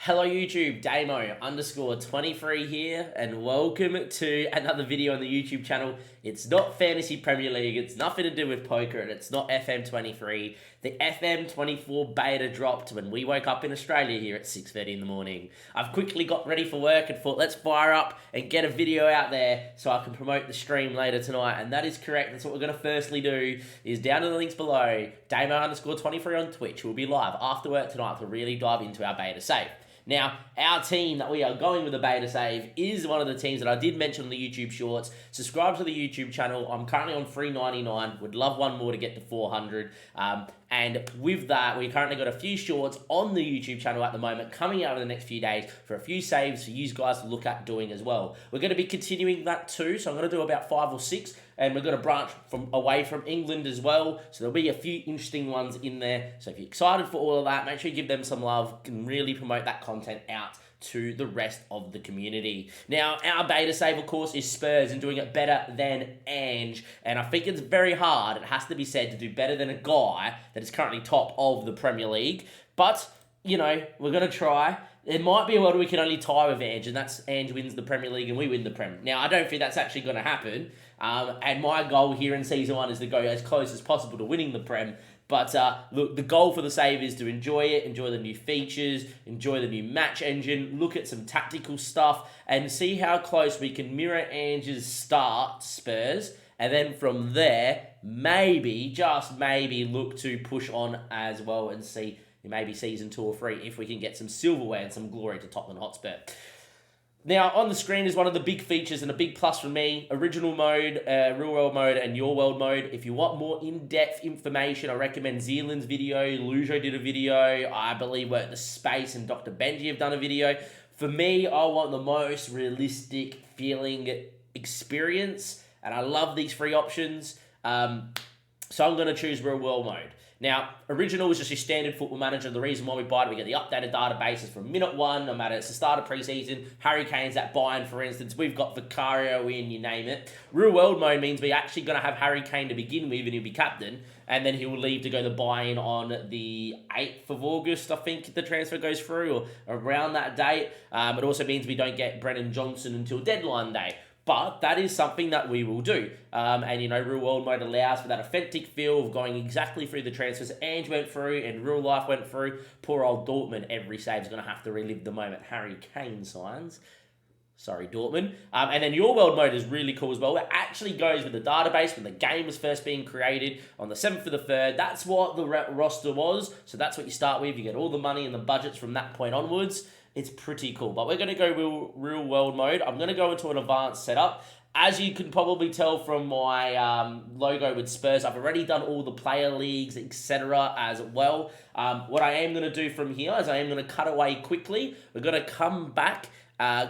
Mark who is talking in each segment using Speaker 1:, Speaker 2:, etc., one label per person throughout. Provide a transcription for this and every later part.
Speaker 1: Hello YouTube, Damo_23 here, and welcome to another video on the YouTube channel. It's not Fantasy Premier League, it's nothing to do with poker, and it's not FM23. The FM24 beta dropped when we woke up in Australia here at 6:30 in the morning. I've quickly got ready for work and thought, let's fire up and get a video out there so I can promote the stream later tonight, and that is correct. That's what we're going to firstly do, is down in the links below, Damo_23 on Twitch. We'll be live after work tonight to really dive into our beta save. Now, our team that we are going with the beta save is one of the teams that I did mention on the YouTube shorts. Subscribe to the YouTube channel. I'm currently on $3.99. Would love one more to get to 400. And with that, we currently got a few shorts on the YouTube channel at the moment coming out in the next few days for a few saves for you guys to look at doing as well. We're going to be continuing that too, so I'm going to do about 5 or 6. And we're going to branch away from England as well. So there'll be a few interesting ones in there. So if you're excited for all of that, make sure you give them some love and really promote that content out to the rest of the community. Now, our beta save, of course, is Spurs and doing it better than Ange. And I think it's very hard, it has to be said, to do better than a guy that is currently top of the Premier League. But, you know, we're going to try. There might be a world we can only tie with Ange, and that's Ange wins the Premier League and we win the Prem. Now, I don't think that's actually going to happen. And my goal here in Season 1 is to go as close as possible to winning the Prem. But look, the goal for the save is to enjoy it, enjoy the new features, enjoy the new match engine, look at some tactical stuff, and see how close we can mirror Ange's start, Spurs. And then from there, maybe, just maybe, look to push on as well and see maybe Season 2 or 3 if we can get some silverware and some glory to Tottenham Hotspur. Now, on the screen is one of the big features and a big plus for me. Original mode, real world mode, and your world mode. If you want more in-depth information, I recommend Zealand's video. Lujo did a video. I believe The Space and Dr. Benji have done a video. For me, I want the most realistic feeling experience, and I love these three options. So I'm going to choose real world mode. Now, original is just your standard football manager. The reason why we buy it, we get the updated databases from minute 1, no matter it's the start of pre-season. Harry Kane's at Bayern, for instance. We've got Vicario in, you name it. Real world mode means we're actually going to have Harry Kane to begin with, and he'll be captain. And then he'll leave to go to Bayern on the 8th of August, I think the transfer goes through, or around that date. It also means we don't get Brennan Johnson until deadline day. But that is something that we will do. And, you know, real world mode allows for that authentic feel of going exactly through the transfers Ange went through and real life went through. Poor old Dortmund, every save is going to have to relive the moment Harry Kane signs. Sorry, Dortmund. And then your world mode is really cool as well. It actually goes with the database when the game was first being created on the 7th of the 3rd. That's what the roster was. So that's what you start with. You get all the money and the budgets from that point onwards. It's pretty cool. But we're going to go real world mode. I'm going to go into an advanced setup. As you can probably tell from my logo with Spurs, I've already done all the player leagues, etc. as well. What I am going to do from here is I am going to cut away quickly. We're going to come back,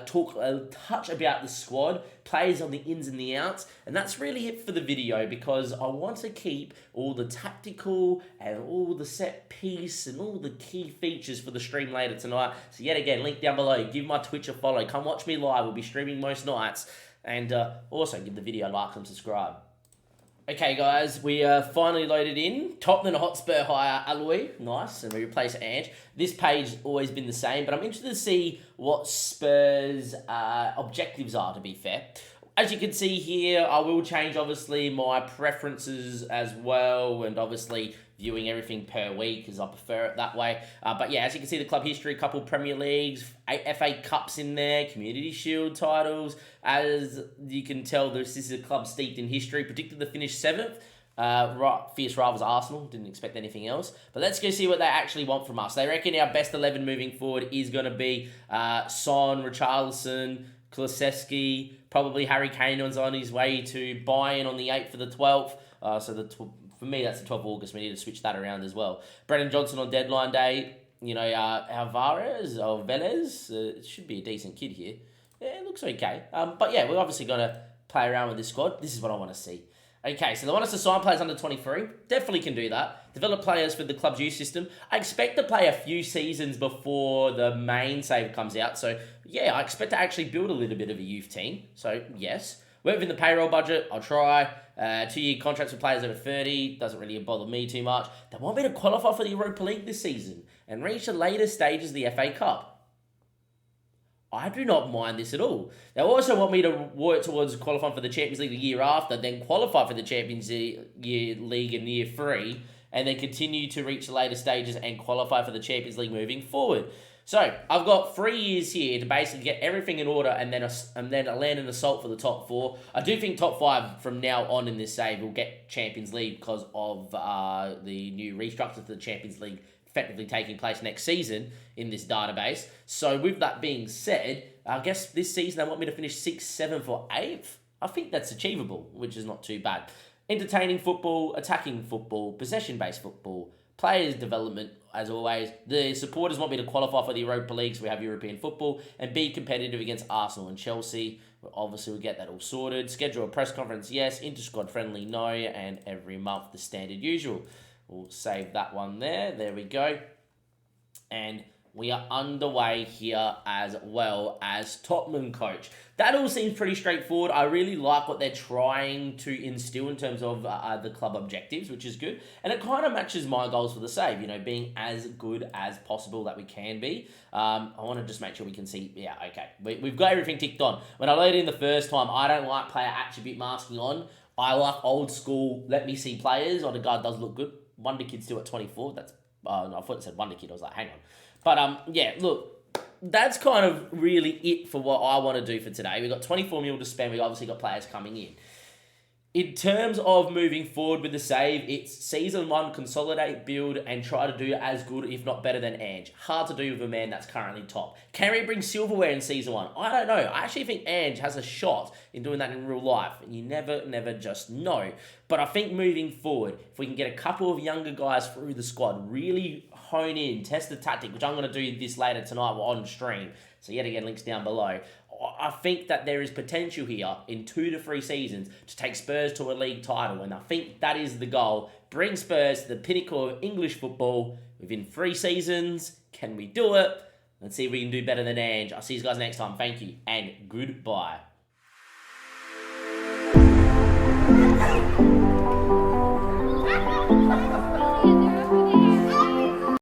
Speaker 1: talk a touch about the squad, players on the ins and the outs, and that's really it for the video because I want to keep all the tactical and all the set piece and all the key features for the stream later tonight. So yet again, link down below, give my Twitch a follow, come watch me live, we'll be streaming most nights, and also give the video a like and subscribe. Okay guys, we are finally loaded in. Tottenham Hotspur hire Alloy, nice, and we replace Ange. This page has always been the same, but I'm interested to see what Spurs' objectives are, to be fair. As you can see here, I will change, obviously, my preferences as well, and obviously viewing everything per week, because I prefer it that way. But yeah, as you can see, the club history, a couple Premier Leagues, 8 FA Cups in there, Community Shield titles. As you can tell, this is a club steeped in history. Predicted to finish 7th. Fierce rivals Arsenal, didn't expect anything else. But let's go see what they actually want from us. They reckon our best 11 moving forward is going to be Son, Richarlison, Kulusevski, probably Harry Kane was on his way to Bayern on the 8th for the 12th. For me, that's the 12th of August. We need to switch that around as well. Brennan Johnson on deadline day. You know, Alvarez or Velez. It should be a decent kid here. Yeah, it looks okay. But yeah, we're obviously going to play around with this squad. This is what I want to see. Okay, so they want us to sign players under 23. Definitely can do that. Develop players for the club's youth system. I expect to play a few seasons before the main save comes out. So yeah, I expect to actually build a little bit of a youth team. So yes. Work within the payroll budget, I'll try. 2-year contracts for players over 30, doesn't really bother me too much. They want me to qualify for the Europa League this season and reach the later stages of the FA Cup. I do not mind this at all. They also want me to work towards qualifying for the Champions League the year after, then qualify for the Champions League in year three, and then continue to reach the later stages and qualify for the Champions League moving forward. So I've got 3 years here to basically get everything in order, and then a land and assault for the top 4. I do think top 5 from now on in this save will get Champions League because of the new restructure to the Champions League effectively taking place next season in this database. So with that being said, I guess this season they want me to finish 6th, 7th or 8th. I think that's achievable, which is not too bad. Entertaining football, attacking football, possession-based football, players' development, as always. The supporters want me to qualify for the Europa League, so we have European football, and be competitive against Arsenal and Chelsea. Obviously, we'll get that all sorted. Schedule a press conference, yes. Inter-squad friendly, no. And every month, the standard usual. We'll save that one there. There we go. And we are underway here as well as Tottenham coach. That all seems pretty straightforward. I really like what they're trying to instill in terms of the club objectives, which is good. And it kind of matches my goals for the save, being as good as possible that we can be. I want to just make sure we can see, yeah, okay. We've got everything ticked on. When I loaded in the first time, I don't like player attribute masking on. I like old school, let me see players. Odegaard does look good. Wonder Kid's still at 24. That's, no, I thought it said Wonder Kid. I was like, hang on. But, yeah, look, that's kind of really it for what I want to do for today. We've got 24 mil to spend. We've obviously got players coming in. In terms of moving forward with the save, it's season 1, consolidate, build, and try to do as good, if not better than Ange. Hard to do with a man that's currently top. Can we bring silverware in season 1? I don't know. I actually think Ange has a shot in doing that in real life. And you never just know. But I think moving forward, if we can get a couple of younger guys through the squad, really hone in, test the tactic, which I'm going to do this later tonight on stream. So yet again, links down below. I think that there is potential here in 2 to 3 seasons to take Spurs to a league title. And I think that is the goal. Bring Spurs to the pinnacle of English football within 3 seasons. Can we do it? Let's see if we can do better than Ange. I'll see you guys next time. Thank you and goodbye.